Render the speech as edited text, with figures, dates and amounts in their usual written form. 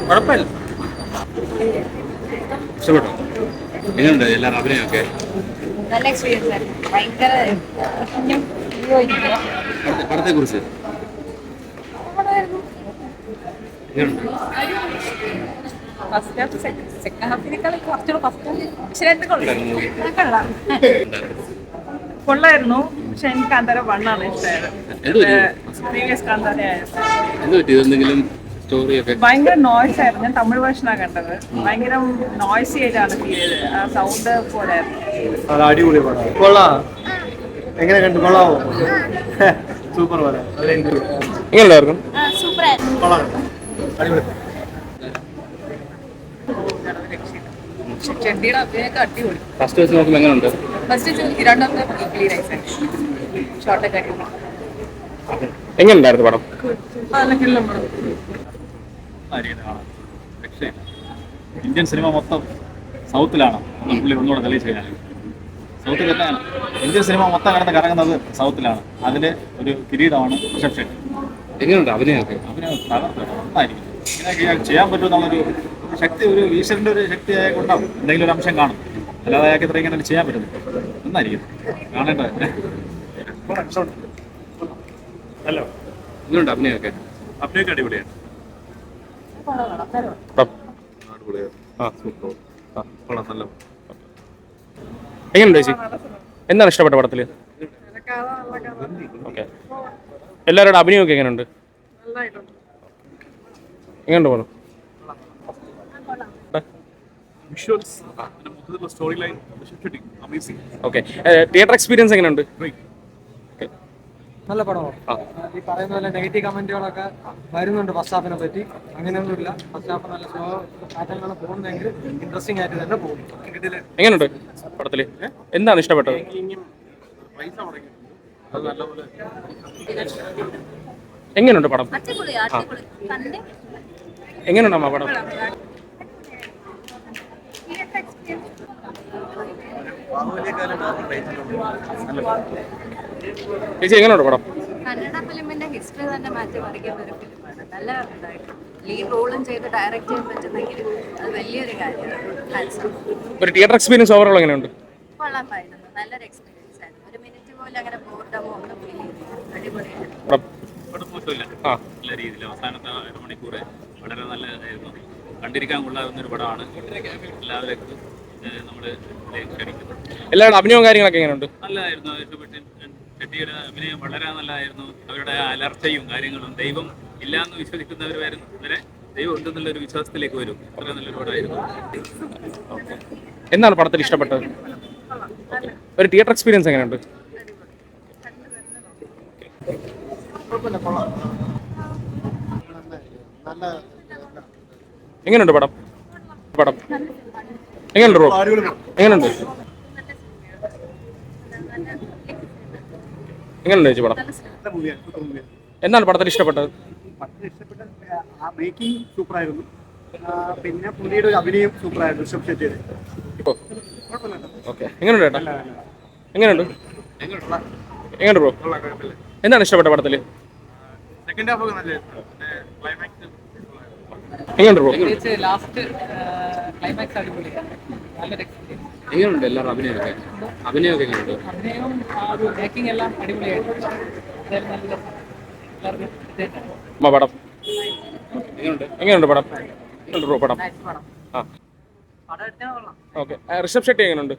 കുഴപ്പമില്ല. ഇഷ്ടപ്പെട്ടോ? എങ്ങനെയുണ്ട് എല്ലാവരും അഭിനയമൊക്കെ? നല്ല എക്സ്പീരിയൻസ് ആയിരുന്നു. ഭയങ്കര പടത്തെ കുറിച്ച് ഫസ്റ്റ് ഹാഫ് സെക്കൻഡ് ഹാഫിനേക്കാൾ കുറച്ചുകൂടെ ഫസ്റ്റ് കൊള്ളായിരുന്നു. പക്ഷെ എനിക്ക് കാന്താര 1 ആണ് ഇഷ്ടമായത്. പ്രീവിയസ് കാന്താരയായിരുന്നു. ഭയങ്കര നോയ്സ് ആയിരുന്നു. ഞാൻ തമിഴ് വേർഷനാണ് കണ്ടത്. ഭയങ്കര നോയ്സി ആയിട്ടാണ് ഫീൽ ചെയ്തത്. ആ സൗണ്ട് പോലായിരുന്നു. അടിപൊളി പടം. കൊള്ളാം. എങ്ങനെ കണ്ടു? കൊള്ളാവോ? സൂപ്പർ പടം. എങ്ങനെയുണ്ടായിരുന്നു? കൊള്ളാം. അടിപൊളി. ചെണ്ടിയുടെ അഭിനയൊക്കെ അടിപൊളി. ഫസ്റ്റ് വെച്ച് നോക്കുമ്പോൾ എങ്ങനെയുണ്ട്? ഫസ്റ്റ് രണ്ടാമത്തെ ഷോർട്ടൊക്കെ അടിപൊളി. എങ്ങനെയുണ്ടായിരുന്നു പടം? നല്ല കിള്ളം പടം. ഇന്ത്യൻ സിനിമ മൊത്തം സൗത്തിലാണ്. പുള്ളി ഒന്നുകൂടെ തെളിയിച്ചു കഴിഞ്ഞാൽ സൗത്തിൽ തന്നെയാണ് ഇന്ത്യൻ സിനിമ മൊത്തം കറങ്ങുന്നത് സൗത്തിലാണ്. അതിൽ ഒരു കിരീടമാണ് ഋഷഭ് ഷെട്ടി. എങ്ങനെയുണ്ട് അഭിനയമൊക്കെ? അഭിനയം നന്നായിരിക്കും. ഇങ്ങനെയൊക്കെ ചെയ്യാൻ പറ്റുമെന്നുള്ളൊരു ശക്തി, ഒരു ഈശ്വരൻ്റെ ഒരു ശക്തിയായ കൊണ്ടാവും. എന്തെങ്കിലും ഒരു അംശം കാണും. അല്ലാതെ അയാൾക്ക് ഇത്ര ഇങ്ങനെ ചെയ്യാൻ പറ്റുന്നു. നന്നായിരിക്കും, കാണേണ്ടത്. ഹലോ, എങ്ങനെയുണ്ട് അഭിനയമൊക്കെ? അഭിനയൊക്കെ അടിപൊളിയാണ്. എങ്ങനെയുണ്ട് ചേച്ചി? എന്താണ് ഇഷ്ടപ്പെട്ട പടത്തില്? ഓക്കെ, എല്ലാവരുടെ അഭിനയമൊക്കെ എങ്ങനെയുണ്ട്? എങ്ങനെയുണ്ട് പടം? ഓക്കെ, തിയേറ്റർ എക്സ്പീരിയൻസ് എങ്ങനെയുണ്ട്? നല്ല പടമാണ്. ഈ പറയുന്ന പോലെ നെഗറ്റീവ് കമന്റുകളൊക്കെ വരുന്നുണ്ട് ഫസ്റ്റ് ഹാഫിനെ പറ്റി. അങ്ങനെയൊന്നുമില്ല. ഫസ്റ്റ് ഹാഫ് നല്ല സ്ലോ പാറ്റേണിലാണ് പോകുന്നതെങ്കിൽ ഇൻട്രസ്റ്റിംഗ് ആയിട്ട് തന്നെ പോകും. എങ്ങനെയുണ്ട് പടത്തില്? എന്താണ് ഇഷ്ടപ്പെട്ടത്? എങ്ങനെയുണ്ട് പടം? എങ്ങനെയുണ്ടമ്മ പടം? ചേച്ചി എങ്ങനെയുണ്ട് പടം? കന്നഡ ഫിലിമിന്റെ ഹിസ്റ്ററി തന്നെ മാറ്റി മറിക്കുന്ന ഒരു ഫിലിമാണ്. നല്ല ഇതായിട്ട് ലീഡ് റോളും ചെയ്ത് ഡയറക്റ്റ് ചെയ്യാൻ പറ്റുന്നെങ്കിൽ അത് വലിയൊരു കാര്യമാണ്. ഒരു തിയേറ്റർ എക്സ്പീരിയൻസ് ഓവറോൾ എങ്ങനെയുണ്ട്? കൊള്ളാമായിരുന്നു. നല്ലൊരു എക്സ്പീരിയൻസ് ആയിരുന്നു. ഒരു മിനിറ്റ് പോലും അങ്ങനെ ബോർഡമോ ഒന്നും ഫീൽ ചെയ്തില്ല. അടിപൊളിയായിരുന്നു. നല്ല രീതിയിൽ അവസാനത്തെ 1 മണിക്കൂർ വളരെ നല്ലതായിരുന്നു. കണ്ടിരിക്കാൻ കൊള്ളാവുന്നൊരു പടമാണ്. എല്ലാവരും നമ്മൾ ക്ഷണിക്കുന്നു. എല്ലാവരുടെ അഭിനയവും കാര്യങ്ങളൊക്കെ എങ്ങനെയുണ്ട്? നല്ലതായിരുന്നു. ഷെട്ടിയുടെ അഭിനയം വളരെ നല്ലതായിരുന്നു. അവരുടെ അലർച്ചയും കാര്യങ്ങളും, ദൈവം ഇല്ലാന്ന് വിശ്വസിക്കുന്നവർ വരെ ദൈവം ഉണ്ടെന്നുള്ളൊരു വിശ്വാസത്തിലേക്ക് വരും. അത്ര നല്ലൊരു പടമായിരുന്നു. എന്താണ് പടത്തിൽ ഇഷ്ടപ്പെട്ടത്? ഒരു തിയേറ്റർ എക്സ്പീരിയൻസ് എങ്ങനെയുണ്ട്? എങ്ങനെയുണ്ട് പടം? എങ്ങനെയുണ്ട് ബ്രോ? എങ്ങനെയുണ്ട് ചേച്ചി പടം? എന്താണ് പടത്തിൽ ഇഷ്ടപ്പെട്ടത്? മേക്കിംഗ് സൂപ്പറായിരുന്നു. പിന്നെ പുള്ളിയുടെ ഒരു അഭിനയം സൂപ്പറായിരുന്നു. ഋഷഭ് ഷെട്ടിയുടെ. ഓക്കെ, എങ്ങനെയുണ്ട് ചേട്ടാ? എങ്ങനെയുണ്ട് ബ്രോ? എന്താണ് ഇഷ്ടപ്പെട്ട പടത്തില്? സെക്കൻഡ് ഹാഫ് ഒക്കെ നല്ലതായിരുന്നു. ക്ലൈമാക്സ് എങ്ങനെയുണ്ട് ബ്രോ? ക്ലൈമാക്സ് അടിപൊളിയാണ്. നല്ലൊരു എക്സ്പീരിയൻസ്. എങ്ങനെയുണ്ട് എല്ലാവരും അഭിനയമൊക്കെ എങ്ങനെയുണ്ട്? അഭിനയവും മേക്കിംഗ് എല്ലാം അടിപൊളിയായിട്ട്. പടം എങ്ങനെയുണ്ട് പടം? ബ്രോ പടം? ആ, ഓക്കെ. ഋഷഭ് ഷെട്ടി എങ്ങനെയുണ്ട്?